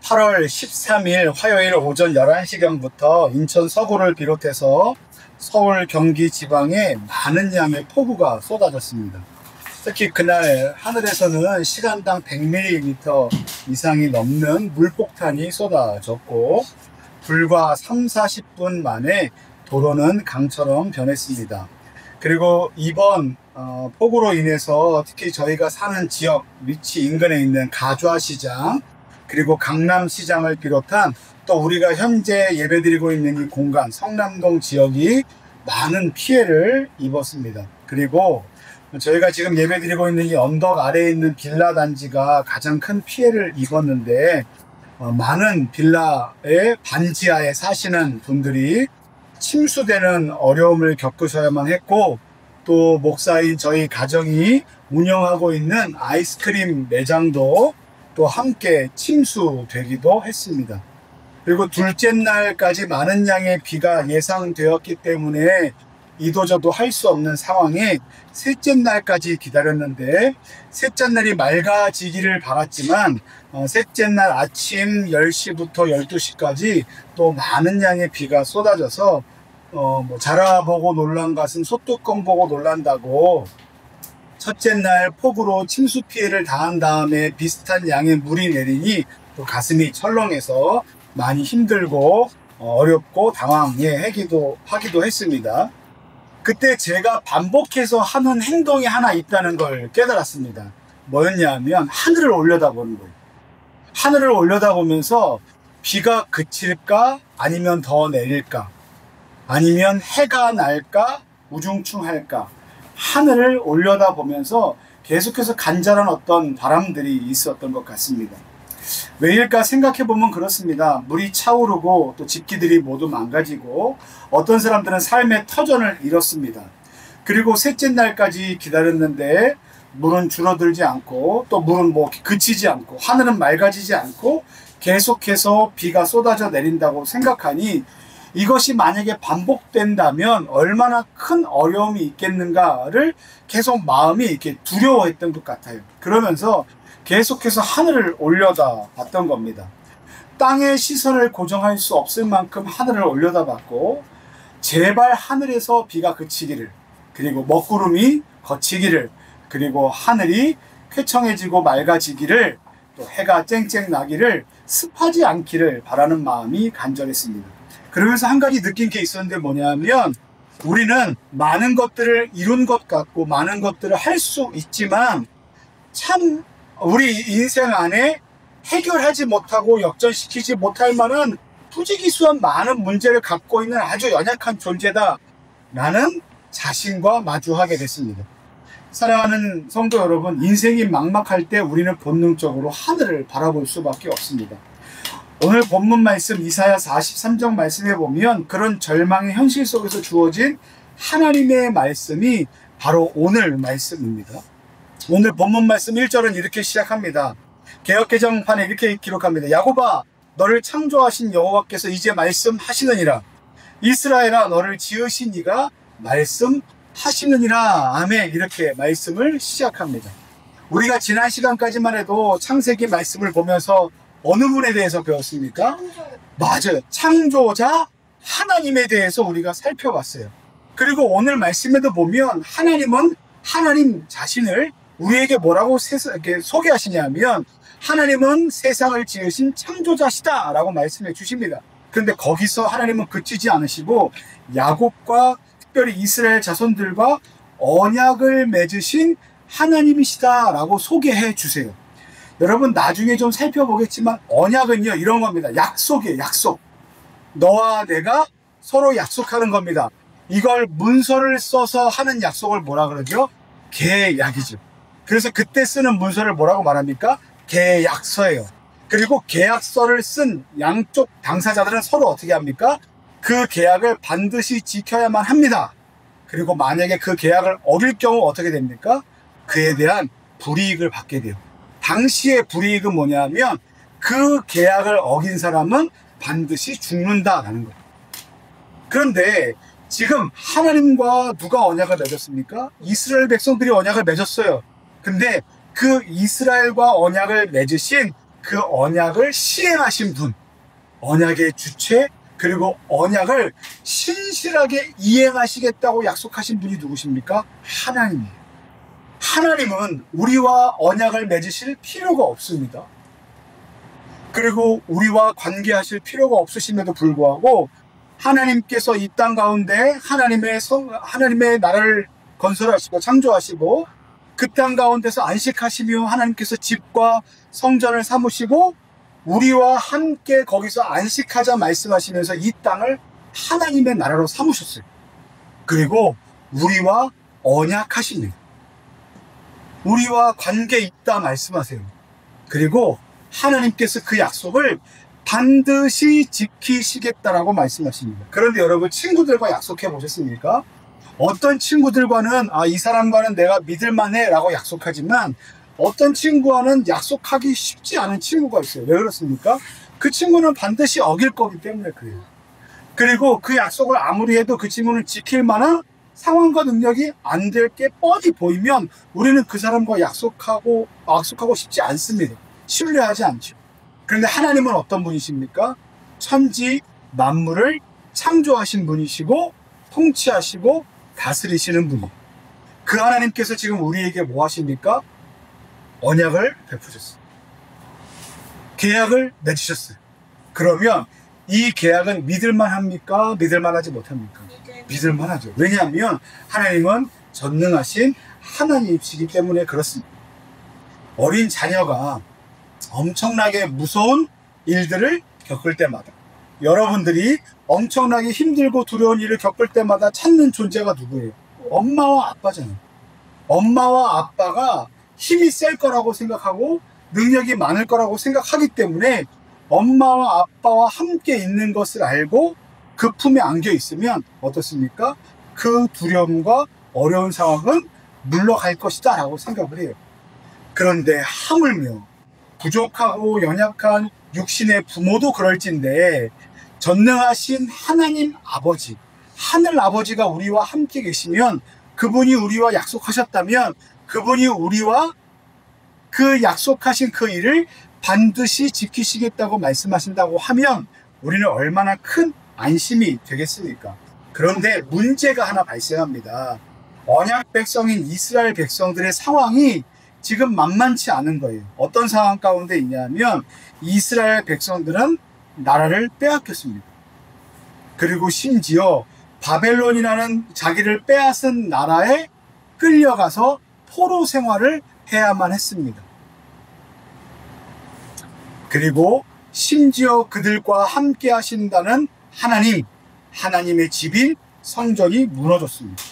8월 13일 화요일 오전 11시경부터 인천 서구를 비롯해서 서울, 경기 지방에 많은 양의 폭우가 쏟아졌습니다. 특히 그날 하늘에서는 시간당 100mm 이상이 넘는 물폭탄이 쏟아졌고 불과 3, 40분 만에 도로는 강처럼 변했습니다. 그리고 이번 폭우로 인해서 특히 저희가 사는 지역 위치 인근에 있는 가좌시장 그리고 강남시장을 비롯한 또 우리가 현재 예배드리고 있는 이 공간 성남동 지역이 많은 피해를 입었습니다. 그리고 저희가 지금 예배드리고 있는 이 언덕 아래에 있는 빌라 단지가 가장 큰 피해를 입었는데 많은 빌라의 반지하에 사시는 분들이 침수되는 어려움을 겪으셔야만 했고 또 목사인 저희 가정이 운영하고 있는 아이스크림 매장도 또 함께 침수되기도 했습니다. 그리고 둘째 날까지 많은 양의 비가 예상되었기 때문에 이도저도 할 수 없는 상황에 셋째 날까지 기다렸는데 셋째 날이 맑아지기를 바랐지만 셋째 날 아침 10시부터 12시까지 또 많은 양의 비가 쏟아져서 자라보고 놀란 것은 소뚜껑 보고 놀란다고 첫째 날 폭우로 침수 피해를 당한 다음에 비슷한 양의 물이 내리니 또 가슴이 철렁해서 많이 힘들고 어렵고 당황하기도 했습니다. 그때 제가 반복해서 하는 행동이 하나 있다는 걸 깨달았습니다. 뭐였냐면 하늘을 올려다보는 거예요. 하늘을 올려다보면서 비가 그칠까 아니면 더 내릴까 아니면 해가 날까 우중충할까 하늘을 올려다보면서 계속해서 간절한 어떤 바람들이 있었던 것 같습니다. 왜일까 생각해보면 그렇습니다. 물이 차오르고 또 집기들이 모두 망가지고 어떤 사람들은 삶의 터전을 잃었습니다. 그리고 셋째 날까지 기다렸는데 물은 줄어들지 않고 또 물은 그치지 않고 하늘은 맑아지지 않고 계속해서 비가 쏟아져 내린다고 생각하니 이것이 만약에 반복된다면 얼마나 큰 어려움이 있겠는가를 계속 마음이 이렇게 두려워했던 것 같아요. 그러면서 계속해서 하늘을 올려다 봤던 겁니다. 땅의 시선을 고정할 수 없을 만큼 하늘을 올려다 봤고 제발 하늘에서 비가 그치기를 그리고 먹구름이 걷히기를 그리고 하늘이 쾌청해지고 맑아지기를 또 해가 쨍쨍 나기를 습하지 않기를 바라는 마음이 간절했습니다. 그러면서 한 가지 느낀 게 있었는데 뭐냐면 우리는 많은 것들을 이룬 것 같고 많은 것들을 할 수 있지만 참 우리 인생 안에 해결하지 못하고 역전시키지 못할 만한 부지기수한 많은 문제를 갖고 있는 아주 연약한 존재다 라는 자신과 마주하게 됐습니다. 사랑하는 성도 여러분, 인생이 막막할 때 우리는 본능적으로 하늘을 바라볼 수밖에 없습니다. 오늘 본문 말씀 이사야 43장 말씀에 보면 그런 절망의 현실 속에서 주어진 하나님의 말씀이 바로 오늘 말씀입니다. 오늘 본문 말씀 1절은 이렇게 시작합니다. 개역개정판에 이렇게 기록합니다. 야곱아 너를 창조하신 여호와께서 이제 말씀하시느니라. 이스라엘아 너를 지으신 이가 말씀하시느니라. 아멘. 이렇게 말씀을 시작합니다. 우리가 지난 시간까지만 해도 창세기 말씀을 보면서 어느 분에 대해서 배웠습니까? 맞아요. 창조자 하나님에 대해서 우리가 살펴봤어요. 그리고 오늘 말씀에도 보면 하나님은 하나님 자신을 우리에게 뭐라고 소개하시냐면 하나님은 세상을 지으신 창조자시다 라고 말씀해 주십니다. 그런데 거기서 하나님은 그치지 않으시고 야곱과 특별히 이스라엘 자손들과 언약을 맺으신 하나님이시다 라고 소개해 주세요. 여러분 나중에 좀 살펴보겠지만 언약은요 이런 겁니다. 약속이에요. 약속. 너와 내가 서로 약속하는 겁니다. 이걸 문서를 써서 하는 약속을 뭐라 그러죠? 계약이죠. 그래서 그때 쓰는 문서를 뭐라고 말합니까? 계약서예요. 그리고 계약서를 쓴 양쪽 당사자들은 서로 어떻게 합니까? 그 계약을 반드시 지켜야만 합니다. 그리고 만약에 그 계약을 어길 경우 어떻게 됩니까? 그에 대한 불이익을 받게 돼요. 당시의 불이익은 뭐냐면 그 계약을 어긴 사람은 반드시 죽는다라는 거예요. 그런데 지금 하나님과 누가 언약을 맺었습니까? 이스라엘 백성들이 언약을 맺었어요. 근데 그 이스라엘과 언약을 맺으신 그 언약을 시행하신 분, 언약의 주체, 그리고 언약을 신실하게 이행하시겠다고 약속하신 분이 누구십니까? 하나님이에요. 하나님은 우리와 언약을 맺으실 필요가 없습니다. 그리고 우리와 관계하실 필요가 없으심에도 불구하고 하나님께서 이 땅 가운데 하나님의 나라를 건설하시고 창조하시고 그 땅 가운데서 안식하시며 하나님께서 집과 성전을 삼으시고 우리와 함께 거기서 안식하자 말씀하시면서 이 땅을 하나님의 나라로 삼으셨어요. 그리고 우리와 언약하십니다. 우리와 관계 있다 말씀하세요. 그리고 하나님께서 그 약속을 반드시 지키시겠다라고 말씀하십니다. 그런데 여러분, 친구들과 약속해 보셨습니까? 어떤 친구들과는 이 사람과는 내가 믿을만해 라고 약속하지만 어떤 친구와는 약속하기 쉽지 않은 친구가 있어요. 왜 그렇습니까? 그 친구는 반드시 어길 거기 때문에 그래요. 그리고 그 약속을 아무리 해도 그 친구는 지킬 만한 상황과 능력이 안 될 게 뻔히 보이면 우리는 그 사람과 약속하고 싶지 않습니다. 신뢰하지 않죠. 그런데 하나님은 어떤 분이십니까? 천지 만물을 창조하신 분이시고 통치하시고 다스리시는 분이에요. 그 하나님께서 지금 우리에게 뭐 하십니까? 언약을 베푸셨어요. 계약을 맺으셨어요. 그러면 이 계약은 믿을만 합니까? 믿을만 하지 못합니까? 믿을만 하죠. 왜냐하면 하나님은 전능하신 하나님이시기 때문에 그렇습니다. 어린 자녀가 엄청나게 무서운 일들을 겪을 때마다, 여러분들이 엄청나게 힘들고 두려운 일을 겪을 때마다 찾는 존재가 누구예요? 엄마와 아빠잖아요. 엄마와 아빠가 힘이 셀 거라고 생각하고 능력이 많을 거라고 생각하기 때문에 엄마와 아빠와 함께 있는 것을 알고 그 품에 안겨 있으면 어떻습니까? 그 두려움과 어려운 상황은 물러갈 것이다 라고 생각을 해요. 그런데 하물며 부족하고 연약한 육신의 부모도 그럴진데 전능하신 하나님 아버지, 하늘 아버지가 우리와 함께 계시면, 그분이 우리와 약속하셨다면 그분이 우리와 그 약속하신 그 일을 반드시 지키시겠다고 말씀하신다고 하면 우리는 얼마나 큰 안심이 되겠습니까? 그런데 문제가 하나 발생합니다. 언약 백성인 이스라엘 백성들의 상황이 지금 만만치 않은 거예요. 어떤 상황 가운데 있냐면 이스라엘 백성들은 나라를 빼앗겼습니다. 그리고 심지어 바벨론이라는 자기를 빼앗은 나라에 끌려가서 포로 생활을 해야만 했습니다. 그리고 심지어 그들과 함께 하신다는 하나님의 집인 성전이 무너졌습니다.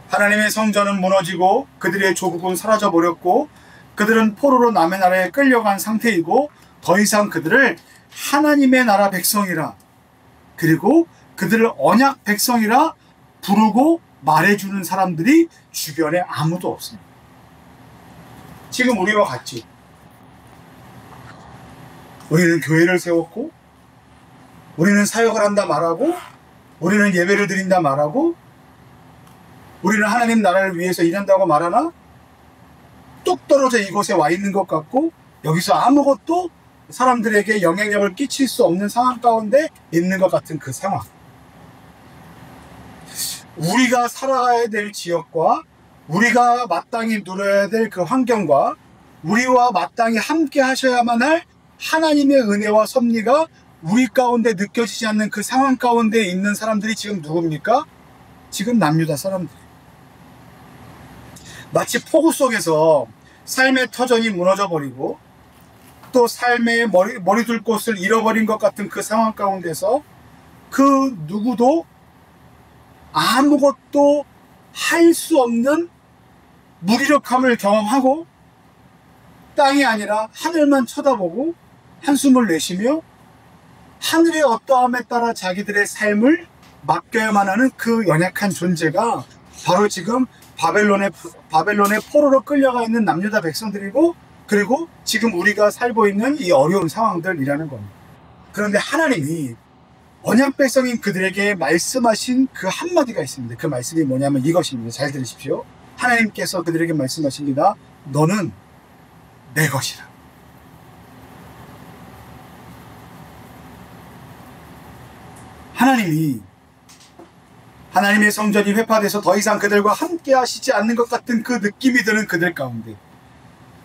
하나님의 성전은 무너지고 그들의 조국은 사라져 버렸고 그들은 포로로 남의 나라에 끌려간 상태이고 더 이상 그들을 하나님의 나라 백성이라, 그리고 그들을 언약 백성이라 부르고 말해주는 사람들이 주변에 아무도 없습니다. 지금 우리와 같이 우리는 교회를 세웠고 우리는 사역을 한다 말하고 우리는 예배를 드린다 말하고 우리는 하나님 나라를 위해서 일한다고 말하나 뚝 떨어져 이곳에 와 있는 것 같고 여기서 아무것도 사람들에게 영향력을 끼칠 수 없는 상황 가운데 있는 것 같은 그 상황. 우리가 살아가야 될 지역과 우리가 마땅히 누려야 될 그 환경과 우리와 마땅히 함께 하셔야만 할 하나님의 은혜와 섭리가 우리 가운데 느껴지지 않는 그 상황 가운데 있는 사람들이 지금 누굽니까? 지금 남유다 사람들. 마치 폭우 속에서 삶의 터전이 무너져 버리고 또 삶의 머리 둘 곳을 잃어버린 것 같은 그 상황 가운데서 그 누구도 아무것도 할 수 없는 무기력함을 경험하고 땅이 아니라 하늘만 쳐다보고 한숨을 내쉬며 하늘의 어떠함에 따라 자기들의 삶을 맡겨야만 하는 그 연약한 존재가 바로 지금 바벨론의 포로로 끌려가 있는 남유다 백성들이고, 그리고 지금 우리가 살고 있는 이 어려운 상황들이라는 겁니다. 그런데 하나님이 언약 백성인 그들에게 말씀하신 그 한마디가 있습니다. 그 말씀이 뭐냐면 이것입니다. 잘 들으십시오. 하나님께서 그들에게 말씀하십니다. 너는 내 것이라. 하나님의 성전이 회파돼서 더 이상 그들과 함께 하시지 않는 것 같은 그 느낌이 드는 그들 가운데,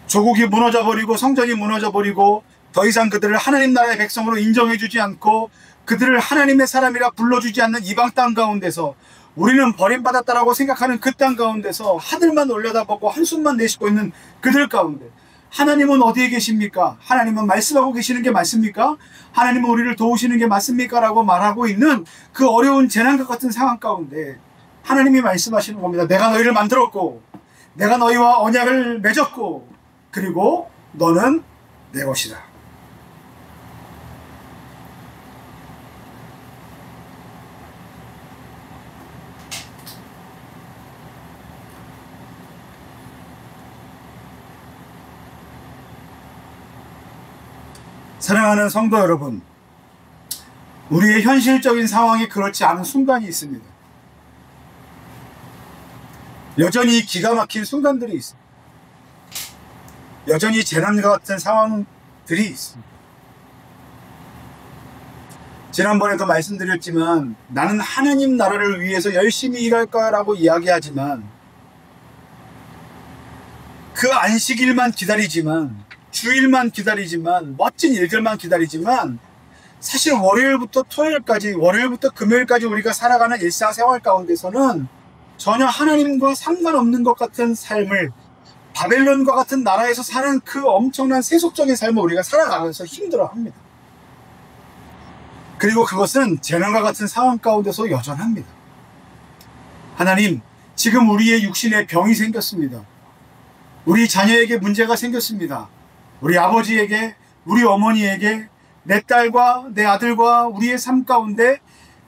조국이 무너져버리고 성전이 무너져버리고 더 이상 그들을 하나님 나라의 백성으로 인정해주지 않고 그들을 하나님의 사람이라 불러주지 않는 이방 땅 가운데서, 우리는 버림받았다라고 생각하는 그 땅 가운데서 하늘만 올려다보고 한숨만 내쉬고 있는 그들 가운데, 하나님은 어디에 계십니까? 하나님은 말씀하고 계시는 게 맞습니까? 하나님은 우리를 도우시는 게 맞습니까? 라고 말하고 있는 그 어려운 재난과 같은 상황 가운데 하나님이 말씀하시는 겁니다. 내가 너희를 만들었고 내가 너희와 언약을 맺었고 그리고 너는 내 것이다. 사랑하는 성도 여러분, 우리의 현실적인 상황이 그렇지 않은 순간이 있습니다. 여전히 기가 막힌 순간들이 있습니다. 여전히 재난과 같은 상황들이 있습니다. 지난번에도 말씀드렸지만 나는 하나님 나라를 위해서 열심히 일할 거야 라고 이야기하지만, 그 안식일만 기다리지만, 주일만 기다리지만, 멋진 일들만 기다리지만, 사실 월요일부터 토요일까지, 월요일부터 금요일까지 우리가 살아가는 일상생활 가운데서는 전혀 하나님과 상관없는 것 같은 삶을, 바벨론과 같은 나라에서 사는 그 엄청난 세속적인 삶을 우리가 살아가면서 힘들어합니다. 그리고 그것은 재난과 같은 상황 가운데서 여전합니다. 하나님, 지금 우리의 육신에 병이 생겼습니다. 우리 자녀에게 문제가 생겼습니다. 우리 아버지에게, 우리 어머니에게, 내 딸과 내 아들과 우리의 삶 가운데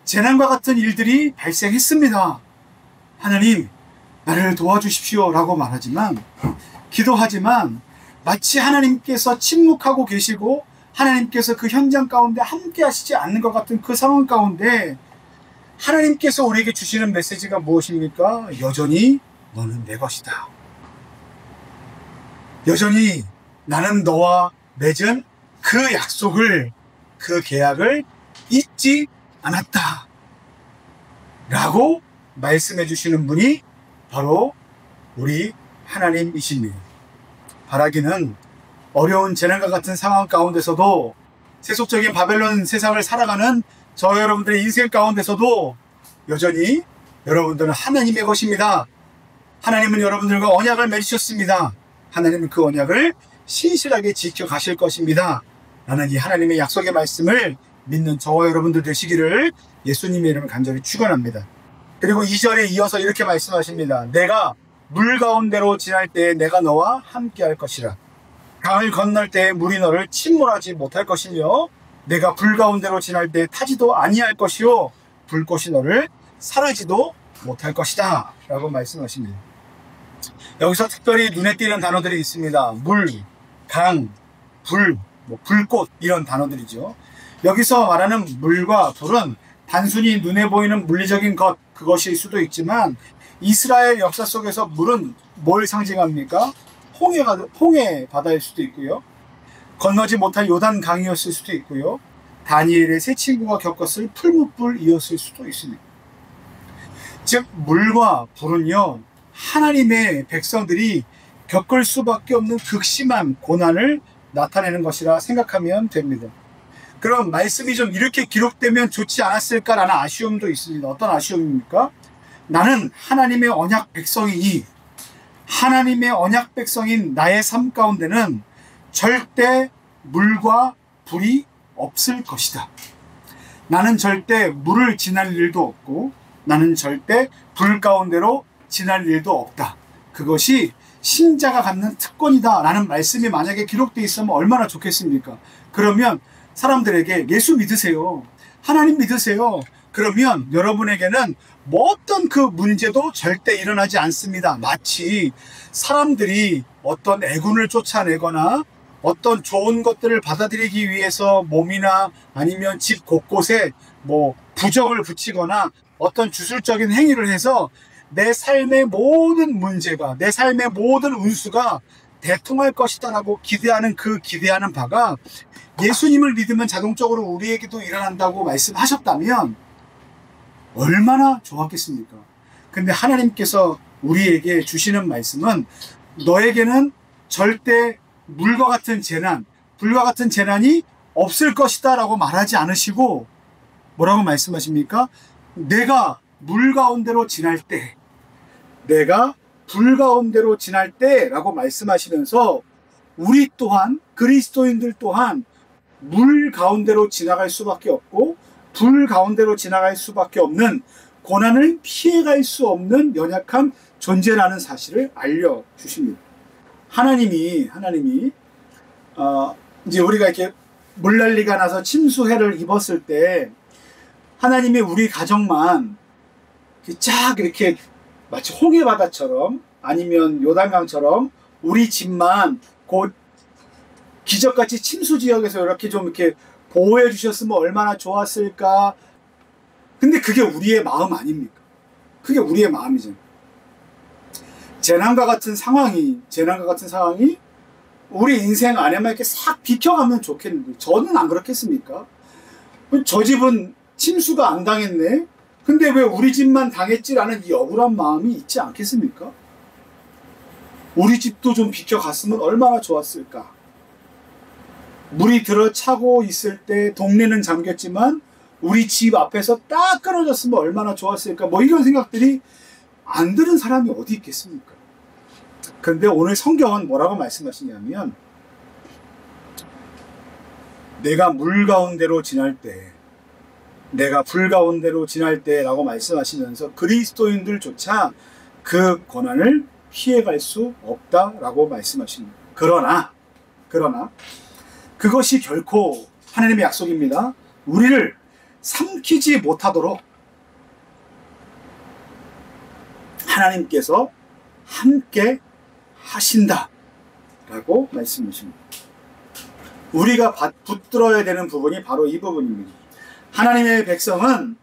재난과 같은 일들이 발생했습니다. 하나님, 나를 도와주십시오 라고 말하지만, 기도하지만 마치 하나님께서 침묵하고 계시고 하나님께서 그 현장 가운데 함께 하시지 않는 것 같은 그 상황 가운데 하나님께서 우리에게 주시는 메시지가 무엇입니까? 여전히 너는 내 것이다. 여전히 나는 너와 맺은 그 약속을, 그 계약을 잊지 않았다 라고 말씀해 주시는 분이 바로 우리 하나님이십니다. 바라기는 어려운 재난과 같은 상황 가운데서도, 세속적인 바벨론 세상을 살아가는 저 여러분들의 인생 가운데서도 여전히 여러분들은 하나님의 것입니다. 하나님은 여러분들과 언약을 맺으셨습니다. 하나님은 그 언약을 신실하게 지켜가실 것입니다. 나는 이 하나님의 약속의 말씀을 믿는 저와 여러분들 되시기를 예수님의 이름을 간절히 축원합니다. 그리고 2절에 이어서 이렇게 말씀하십니다. 내가 물 가운데로 지날 때에 내가 너와 함께 할 것이라. 강을 건널 때에 물이 너를 침몰하지 못할 것이며 내가 불 가운데로 지날 때에 타지도 아니할 것이요 불꽃이 너를 사르지도 못할 것이다 라고 말씀하십니다. 여기서 특별히 눈에 띄는 단어들이 있습니다. 물, 강, 불, 불꽃 이런 단어들이죠. 여기서 말하는 물과 불은 단순히 눈에 보이는 물리적인 것, 그것일 수도 있지만 이스라엘 역사 속에서 물은 뭘 상징합니까? 홍해 바다일 수도 있고요. 건너지 못할 요단 강이었을 수도 있고요. 다니엘의 세 친구가 겪었을 풀무불이었을 수도 있습니다. 즉 물과 불은요, 하나님의 백성들이 겪을 수밖에 없는 극심한 고난을 나타내는 것이라 생각하면 됩니다. 그럼 말씀이 좀 이렇게 기록되면 좋지 않았을까라는 아쉬움도 있습니다. 어떤 아쉬움입니까? 나는 하나님의 언약 백성이니 하나님의 언약 백성인 나의 삶 가운데는 절대 물과 불이 없을 것이다. 나는 절대 물을 지날 일도 없고 나는 절대 불 가운데로 지날 일도 없다. 그것이 신자가 갖는 특권이다 라는 말씀이 만약에 기록되어 있으면 얼마나 좋겠습니까? 그러면 사람들에게 예수 믿으세요, 하나님 믿으세요, 그러면 여러분에게는 뭐 어떤 그 문제도 절대 일어나지 않습니다. 마치 사람들이 어떤 애군을 쫓아내거나 어떤 좋은 것들을 받아들이기 위해서 몸이나 아니면 집 곳곳에 부적을 붙이거나 어떤 주술적인 행위를 해서 내 삶의 모든 문제가, 내 삶의 모든 운수가 대통할 것이다 라고 기대하는 그 기대하는 바가 예수님을 믿으면 자동적으로 우리에게도 일어난다고 말씀하셨다면 얼마나 좋았겠습니까? 근데 하나님께서 우리에게 주시는 말씀은 너에게는 절대 물과 같은 재난, 불과 같은 재난이 없을 것이다 라고 말하지 않으시고 뭐라고 말씀하십니까? 내가 물 가운데로 지날 때, 내가 불 가운데로 지날 때 라고 말씀하시면서 우리 또한, 그리스도인들 또한 물 가운데로 지나갈 수밖에 없고 불 가운데로 지나갈 수밖에 없는, 고난을 피해갈 수 없는 연약한 존재라는 사실을 알려주십니다. 하나님이 이제 우리가 이렇게 물난리가 나서 침수해를 입었을 때 하나님이 우리 가정만 쫙 이렇게 마치 홍해바다처럼 아니면 요단강처럼 우리 집만 곧 기적같이 침수지역에서 이렇게 보호해 주셨으면 얼마나 좋았을까. 근데 그게 우리의 마음 아닙니까? 그게 우리의 마음이죠. 재난과 같은 상황이 우리 인생 안에만 이렇게 싹 비켜가면 좋겠는데, 저는 안 그렇겠습니까? 저 집은 침수가 안 당했네? 근데 왜 우리 집만 당했지라는 이 억울한 마음이 있지 않겠습니까? 우리 집도 좀 비켜갔으면 얼마나 좋았을까? 물이 들어차고 있을 때 동네는 잠겼지만 우리 집 앞에서 딱 끊어졌으면 얼마나 좋았을까? 뭐 이런 생각들이 안 드는 사람이 어디 있겠습니까? 그런데 오늘 성경은 뭐라고 말씀하시냐면, 내가 물 가운데로 지날 때, 내가 불 가운데로 지날 때 라고 말씀하시면서 그리스도인들조차 그 고난을 피해갈 수 없다라고 말씀하십니다. 그러나 그것이 결코 하나님의 약속입니다. 우리를 삼키지 못하도록 하나님께서 함께 하신다 라고 말씀하십니다. 우리가 붙들어야 되는 부분이 바로 이 부분입니다. 하나님의 백성은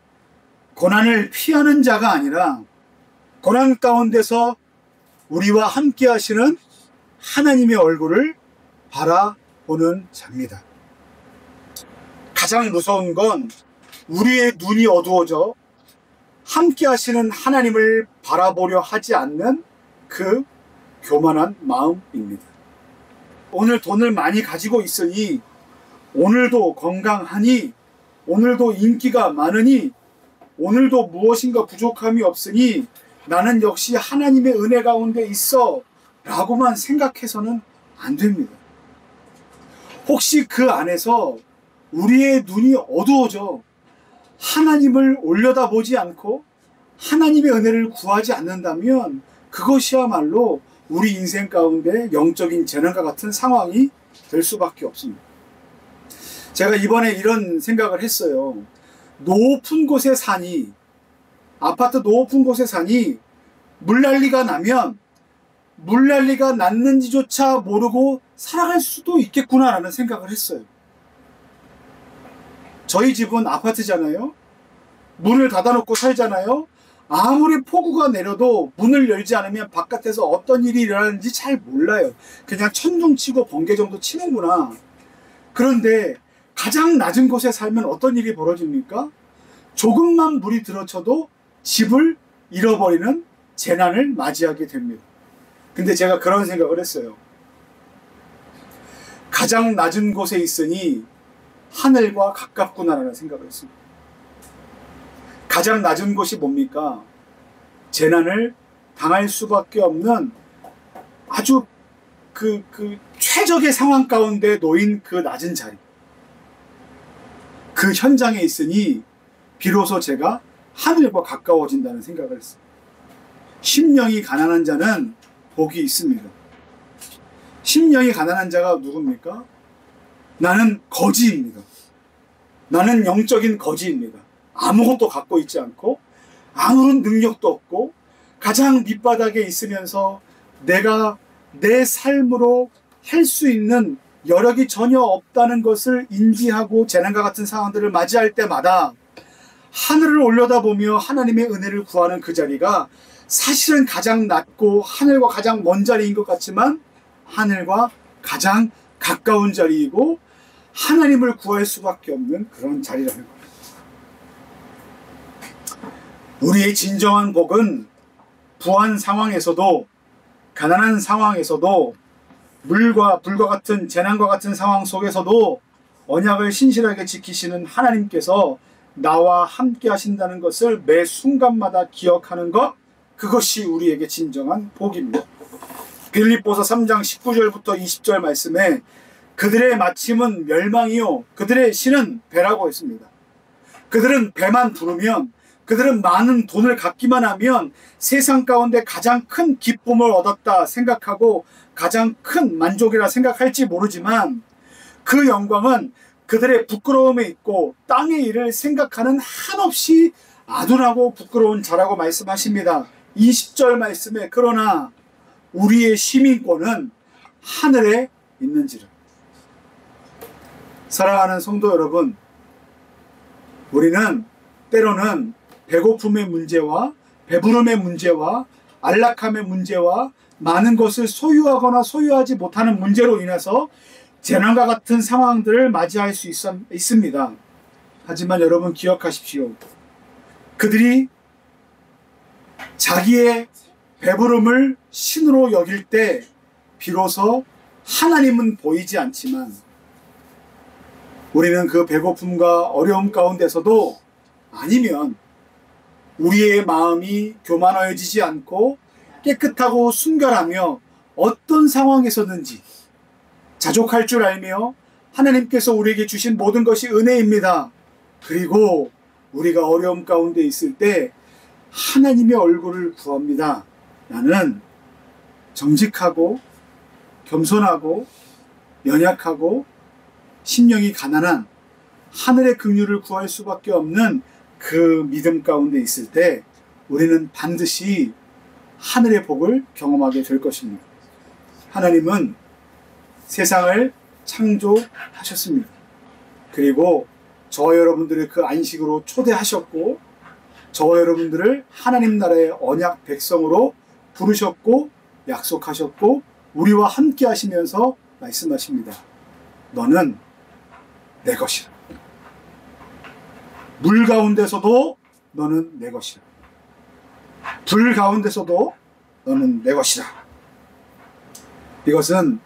고난을 피하는 자가 아니라 고난 가운데서 우리와 함께 하시는 하나님의 얼굴을 바라보는 자입니다. 가장 무서운 건 우리의 눈이 어두워져 함께 하시는 하나님을 바라보려 하지 않는 그 교만한 마음입니다. 오늘 돈을 많이 가지고 있으니, 오늘도 건강하니, 오늘도 인기가 많으니, 오늘도 무엇인가 부족함이 없으니 나는 역시 하나님의 은혜 가운데 있어 라고만 생각해서는 안 됩니다. 혹시 그 안에서 우리의 눈이 어두워져 하나님을 올려다보지 않고 하나님의 은혜를 구하지 않는다면 그것이야말로 우리 인생 가운데 영적인 재난과 같은 상황이 될 수밖에 없습니다. 제가 이번에 이런 생각을 했어요. 높은 곳에 사니, 아파트 높은 곳에 사니 물난리가 나면 물난리가 났는지조차 모르고 살아갈 수도 있겠구나라는 생각을 했어요. 저희 집은 아파트잖아요. 문을 닫아놓고 살잖아요. 아무리 폭우가 내려도 문을 열지 않으면 바깥에서 어떤 일이 일어나는지 잘 몰라요. 그냥 천둥 치고 번개 정도 치는구나. 그런데 가장 낮은 곳에 살면 어떤 일이 벌어집니까? 조금만 물이 들어쳐도 집을 잃어버리는 재난을 맞이하게 됩니다. 근데 제가 그런 생각을 했어요. 가장 낮은 곳에 있으니 하늘과 가깝구나라는 생각을 했습니다. 가장 낮은 곳이 뭡니까? 재난을 당할 수밖에 없는 아주 그 최적의 상황 가운데 놓인 그 낮은 자리. 그 현장에 있으니 비로소 제가 하늘과 가까워진다는 생각을 했습니다. 심령이 가난한 자는 복이 있습니다. 심령이 가난한 자가 누굽니까? 나는 거지입니다. 나는 영적인 거지입니다. 아무것도 갖고 있지 않고 아무런 능력도 없고 가장 밑바닥에 있으면서 내가 내 삶으로 할 수 있는 여력이 전혀 없다는 것을 인지하고 재난과 같은 상황들을 맞이할 때마다 하늘을 올려다보며 하나님의 은혜를 구하는 그 자리가 사실은 가장 낮고 하늘과 가장 먼 자리인 것 같지만 하늘과 가장 가까운 자리이고 하나님을 구할 수밖에 없는 그런 자리라는 겁니다. 우리의 진정한 복은 부한 상황에서도, 가난한 상황에서도, 물과 불과 같은 재난과 같은 상황 속에서도 언약을 신실하게 지키시는 하나님께서 나와 함께 하신다는 것을 매 순간마다 기억하는 것, 그것이 우리에게 진정한 복입니다. 빌립보서 3장 19절부터 20절 말씀에 그들의 마침은 멸망이요 그들의 신은 배라고 했습니다. 그들은 배만 부르면, 그들은 많은 돈을 갖기만 하면 세상 가운데 가장 큰 기쁨을 얻었다 생각하고 가장 큰 만족이라 생각할지 모르지만, 그 영광은 그들의 부끄러움에 있고 땅의 일을 생각하는 한없이 아둔하고 부끄러운 자라고 말씀하십니다. 20절 말씀에 그러나 우리의 시민권은 하늘에 있는지라. 사랑하는 성도 여러분, 우리는 때로는 배고픔의 문제와 배부름의 문제와 안락함의 문제와 많은 것을 소유하거나 소유하지 못하는 문제로 인해서 재난과 같은 상황들을 맞이할 수 있습니다. 하지만 여러분 기억하십시오. 그들이 자기의 배부름을 신으로 여길 때 비로소 하나님은 보이지 않지만, 우리는 그 배고픔과 어려움 가운데서도, 아니면 우리의 마음이 교만해지지 않고 깨끗하고 순결하며 어떤 상황에서든지 자족할 줄 알며 하나님께서 우리에게 주신 모든 것이 은혜입니다. 그리고 우리가 어려움 가운데 있을 때 하나님의 얼굴을 구합니다. 나는 정직하고 겸손하고 연약하고 심령이 가난한 하늘의 긍휼을 구할 수밖에 없는 그 믿음 가운데 있을 때 우리는 반드시 하늘의 복을 경험하게 될 것입니다. 하나님은 세상을 창조하셨습니다. 그리고 저와 여러분들을 그 안식으로 초대하셨고, 저와 여러분들을 하나님 나라의 언약 백성으로 부르셨고 약속하셨고 우리와 함께 하시면서 말씀하십니다. 너는 내 것이라. 물 가운데서도 너는 내 것이라. 불 가운데서도 너는 내 것이라. 이것은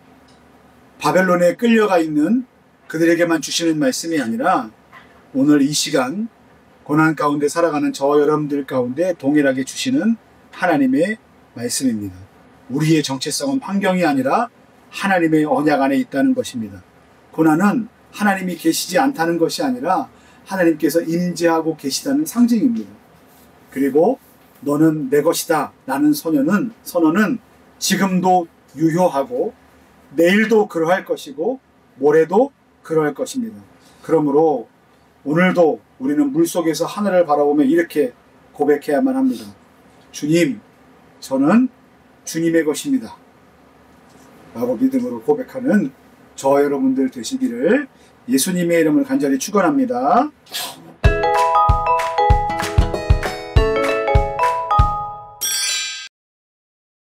바벨론에 끌려가 있는 그들에게만 주시는 말씀이 아니라 오늘 이 시간 고난 가운데 살아가는 저와 여러분들 가운데 동일하게 주시는 하나님의 말씀입니다. 우리의 정체성은 환경이 아니라 하나님의 언약 안에 있다는 것입니다. 고난은 하나님이 계시지 않다는 것이 아니라 하나님께서 임재하고 계시다는 상징입니다. 그리고 너는 내 것이다 라는 선언은 지금도 유효하고 내일도 그러할 것이고 모레도 그러할 것입니다. 그러므로 오늘도 우리는 물속에서 하늘을 바라보며 이렇게 고백해야만 합니다. 주님, 저는 주님의 것입니다 라고 믿음으로 고백하는 저와 여러분들 되시기를 예수님의 이름을 간절히 축원합니다.